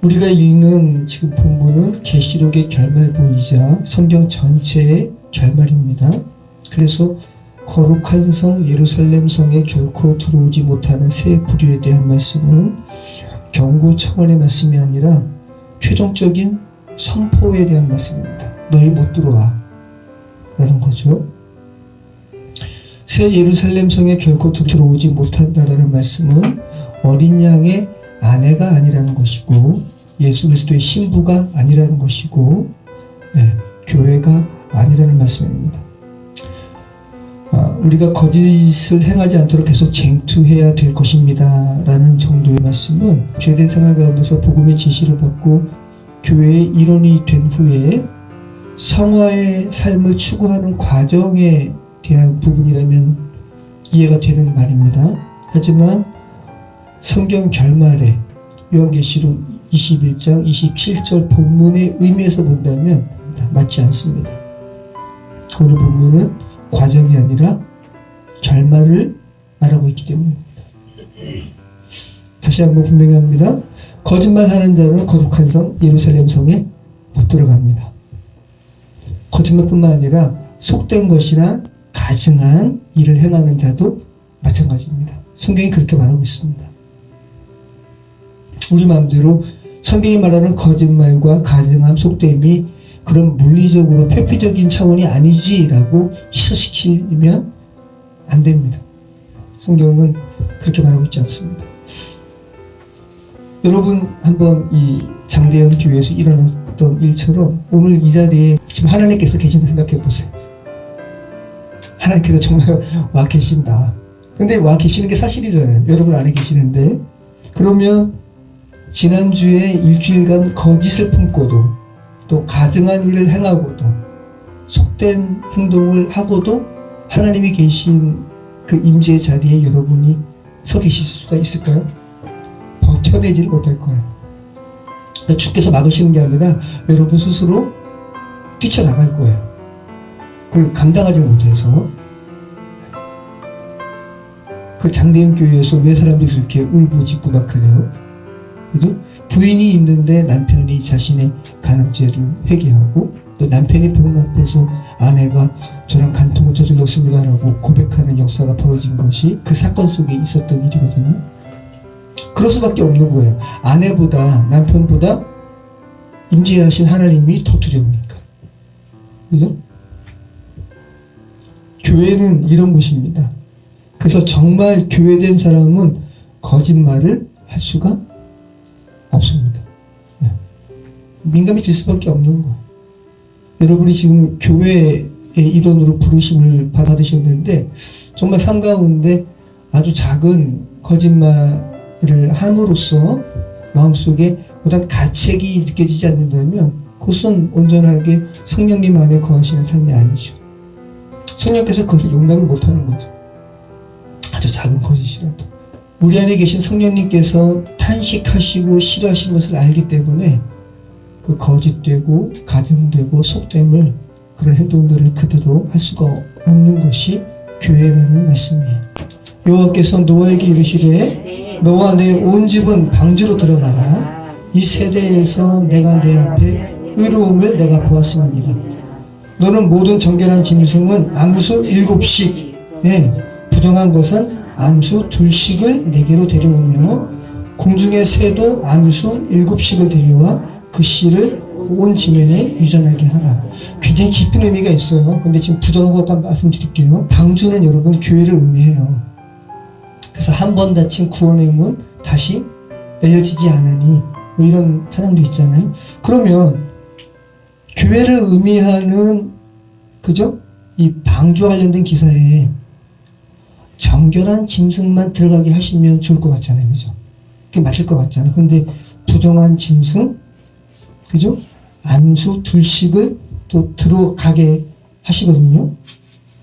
우리가 읽는 지금 본문은 계시록의 결말부이자 성경 전체의 결말입니다. 그래서 거룩한 성 예루살렘 성에 결코 들어오지 못하는 새 부류에 대한 말씀은 경고 청원의 말씀이 아니라 최종적인 선포에 대한 말씀입니다. 너희 못 들어와 라는 거죠. 새 예루살렘 성에 결코 들어오지 못한다라는 말씀은 어린 양의 아내가 아니라는 것이고 예수 그리스도의 신부가 아니라는 것이고 교회가 아니라는 말씀입니다. 우리가 거짓을 행하지 않도록 계속 쟁투해야 될 것입니다 라는 정도의 말씀은 죄된 생활 가운데서 복음의 지시를 받고 교회의 일원이 된 후에 성화의 삶을 추구하는 과정에 대한 부분이라면 이해가 되는 말입니다. 하지만 성경 결말에 요한계시록 21장 27절 본문의 의미에서 본다면 맞지 않습니다. 오늘 본문은 과정이 아니라 결말을 말하고 있기 때문입니다. 다시 한번 분명히 합니다. 거짓말하는 자는 거룩한 성 예루살렘 성에 못 들어갑니다. 거짓말뿐만 아니라 속된 것이나 가증한 일을 행하는 자도 마찬가지입니다. 성경이 그렇게 말하고 있습니다. 우리 마음대로 성경이 말하는 거짓말과 가증함, 속됨이 그런 물리적으로 표피적인 차원이 아니지라고 희소시키면 안 됩니다. 성경은 그렇게 말하고 있지 않습니다. 여러분 한번 이 장대현 교회에서 일어났던 일처럼 오늘 이 자리에 지금 하나님께서 계신다 생각해 보세요. 하나님께서 정말 와 계신다. 근데 와 계시는 게 사실이잖아요. 여러분 안에 계시는데 그러면 지난주에 일주일간 거짓을 품고도 또 가증한 일을 행하고도 속된 행동을 하고도 하나님이 계신 그 임재의 자리에 여러분이 서 계실 수가 있을까요? 버텨내지를 못할 거예요. 주께서 막으시는 게 아니라 여러분 스스로 뛰쳐나갈 거예요. 그걸 감당하지 못해서. 그 장대현 교회에서 왜 사람들이 그렇게 울부짖고 막 그래요? 그죠? 부인이 있는데 남편이 자신의 간음죄를 회개하고 또 남편이 보는 앞에서 아내가 저런 간통을 저질렀습니다라고 고백하는 역사가 벌어진 것이 그 사건 속에 있었던 일이거든요. 그럴 수밖에 없는 거예요. 아내보다 남편보다 임재하신 하나님이 더 두려우니까. 그죠? 교회는 이런 곳입니다. 그래서 정말 교회된 사람은 거짓말을 할 수가 없습니다. 민감해질 수밖에 없는 거예요. 여러분이 지금 교회의 일원으로 부르심을 받으셨는데 정말 삶 가운데 아주 작은 거짓말을 함으로써 마음속에 어떤 가책이 느껴지지 않는다면 그것은 온전하게 성령님 안에 거하시는 삶이 아니죠. 성령께서 그것을 용납을 못하는 거죠. 아주 작은 거짓이라도. 우리 안에 계신 성령님께서 탄식하시고 싫어하신 것을 알기 때문에 그 거짓되고 가증되고 속됨을 그런 행동들을 그대로 할 수가 없는 것이 교회라는 말씀이에요. 여호와께서 노아에게 이르시되 너와 내 온 집은 방주로 들어가라. 이 세대에서 내가 내 앞에 의로움을 내가 보았음이니라. 너는 모든 정결한 짐승은 암수 7씩 부정한 것은 암수 2씩을 내게로 데려오며 공중의 새도 암수 7씩을 데려와 그 씨를 온 지면에 유전하게 하라. 굉장히 깊은 의미가 있어요. 근데 지금 부정한 것만 말씀드릴게요. 방주는 여러분 교회를 의미해요. 그래서 한 번 닫힌 구원의 문 다시 열려지지 않으니 뭐 이런 찬양도 있잖아요. 그러면 교회를 의미하는 그죠? 이 방주와 관련된 기사에 정결한 짐승만 들어가게 하시면 좋을 것 같잖아요. 그죠? 그게 맞을 것 같잖아요. 근데 부정한 짐승, 그죠? 암수 2씩을 또 들어가게 하시거든요.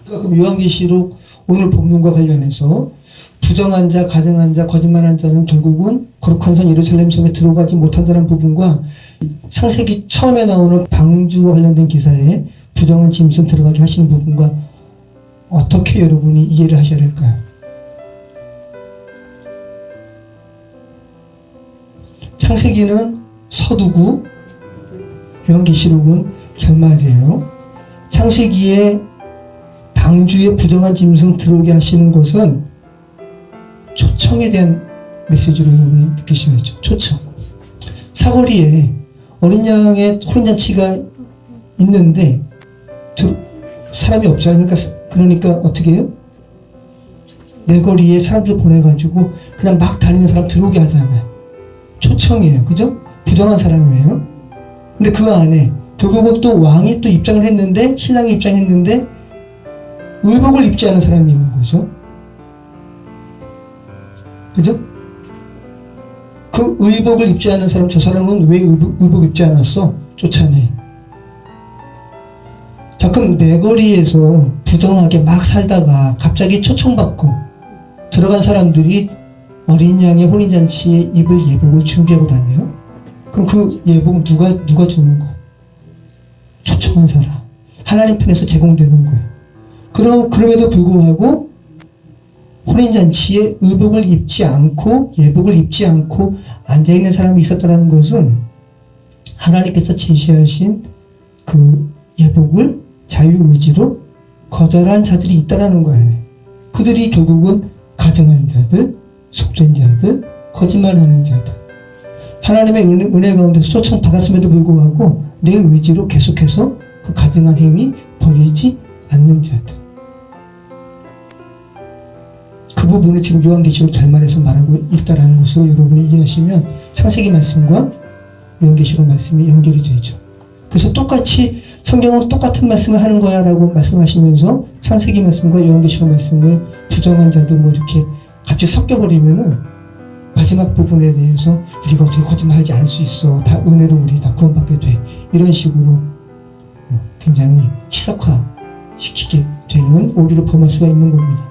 그럼 요한계시록 오늘 본문과 관련해서 부정한 자, 가증한 자, 거짓말한 자는 결국은 거룩한 성 예루살렘 성에 들어가지 못한다는 부분과 창세기 처음에 나오는 방주와 관련된 기사에 부정한 짐승 들어가게 하시는 부분과 어떻게 여러분이 이해를 하셔야 될까요? 창세기는 서두고 요한계시록은 결말이에요. 창세기에 방주에 부정한 짐승 들어오게 하시는 것은 초청에 대한 메시지로 여러분이 느끼셔야죠. 초청. 사거리에 어린 양의 혼인잔치가 있는데 사람이 없잖아요. 그러니까 어떻게 해요? 내 거리에 사람들 보내가지고 그냥 막 다니는 사람 들어오게 하잖아요. 초청이에요. 그죠? 부정한 사람이에요. 근데 그 안에 결국은 또 왕이 또 입장을 했는데, 신랑이 입장했는데 의복을 입지 않은 사람이 있는 거죠. 그죠? 그 의복을 입지 않은 사람, 저 사람은 왜 의복 입지 않았어? 쫓아내. 자, 그럼 내 거리에서 부정하게 막 살다가 갑자기 초청받고 들어간 사람들이 어린 양의 혼인잔치에 입을 예복을 준비하고 다녀요? 그럼 그 예복 누가 주는 거? 초청한 사람. 하나님 편에서 제공되는 거예요. 그럼에도 불구하고 혼인잔치에 의복을 입지 않고 예복을 입지 않고 앉아있는 사람이 있었다는 것은 하나님께서 제시하신 그 예복을 자유의지로 거절한 자들이 있다는 거예요. 그들이 결국은 가증한 자들, 속된 자들, 거짓말하는 자들. 하나님의 은혜 가운데서 초청받았음에도 불구하고 내 의지로 계속해서 그 가증한 행위 버리지 않는 자들. 그 부분을 지금 요한계시록 절말에서 말하고 있다는 것으로 여러분이 이해하시면 창세기 말씀과 요한계시록 말씀이 연결이 되죠. 그래서 똑같이 성경은 똑같은 말씀을 하는 거야 라고 말씀하시면서 창세기 말씀과 요한계시록 말씀을 부정한 자들 뭐 이렇게 같이 섞여버리면은 마지막 부분에 대해서 우리가 어떻게 거짓말하지 않을 수 있어. 다 은혜로 우리 다 구원받게 돼. 이런 식으로 굉장히 희석화시키게 되는 오류를 범할 수가 있는 겁니다.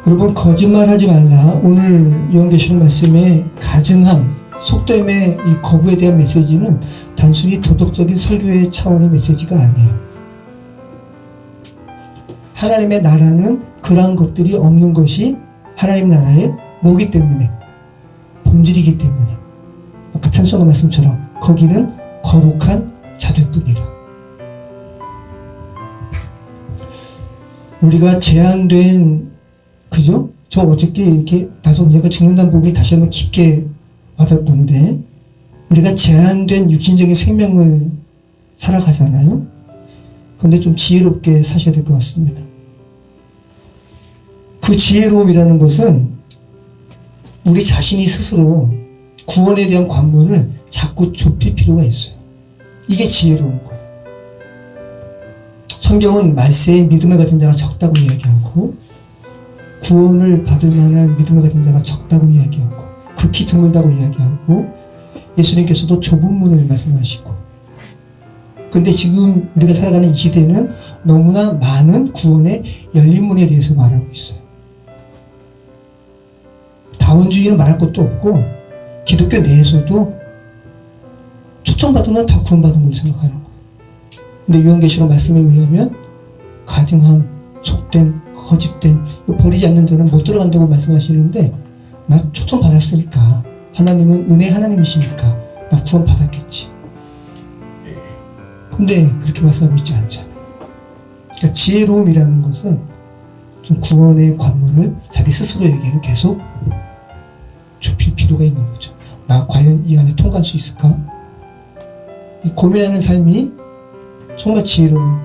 여러분, 거짓말하지 말라. 오늘 요한계시록 말씀의 가증함, 속됨의 이 거부에 대한 메시지는 단순히 도덕적인 설교의 차원의 메시지가 아니에요. 하나님의 나라는 그러한 것들이 없는 것이 하나님 나라의 뭐기 때문에, 본질이기 때문에, 아까 찬송가 말씀처럼 거기는 거룩한 자들뿐이라. 우리가 제한된, 그죠? 저 어저께 이렇게 나도 내가 죽는다는 부분이 다시 한번 깊게 와닿던데, 우리가 제한된 육신적인 생명을 살아가잖아요. 그런데 좀 지혜롭게 사셔야 될 것 같습니다. 그 지혜로움이라는 것은 우리 자신이 스스로 구원에 대한 관문을 자꾸 좁힐 필요가 있어요. 이게 지혜로운 거예요. 성경은 말세에 믿음을 가진 자가 적다고 이야기하고, 구원을 받을 만한 믿음을 가진 자가 적다고 이야기하고, 극히 드물다고 이야기하고, 예수님께서도 좁은 문을 말씀하시고. 근데 지금 우리가 살아가는 이 시대는 너무나 많은 구원의 열린 문에 대해서 말하고 있어요. 다원주의는 말할 것도 없고, 기독교 내에서도 초청받으면 다 구원받은 걸로 생각하는 거예요. 근데 요한계시록 말씀에 의하면 가증함, 속됨, 거짓됨, 버리지 않는 자는 못 들어간다고 말씀하시는데, 나 초청받았으니까, 하나님은 은혜 하나님이시니까 나 구원받았겠지. 근데 그렇게 말씀하고 있지 않잖아요. 그러니까 지혜로움이라는 것은 좀 구원의 관문을 자기 스스로에게는 계속 좁힐 필요가 있는 거죠. 나 과연 이 안에 통과할 수 있을까? 이 고민하는 삶이 정말 지혜로운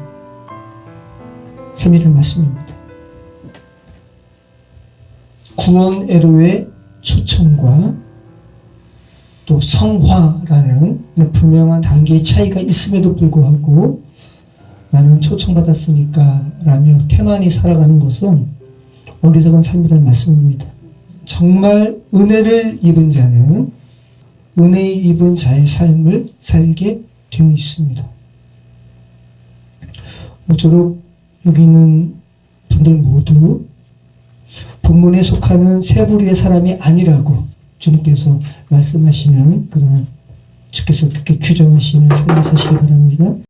삶이라는 말씀입니다. 구원 애로의 초청과 또 성화라는 분명한 단계의 차이가 있음에도 불구하고 나는 초청받았으니까 라며 태만히 살아가는 것은 어리석은 삶이라는 말씀입니다. 정말 은혜를 입은 자는 은혜 입은 자의 삶을 살게 되어 있습니다. 모쪼록 여기 있는 분들 모두 본문에 속하는 세 부류의 사람이 아니라고 주님께서 말씀하시는 그런 주께서 그렇게 규정하시는 삶을 사시기 바랍니다.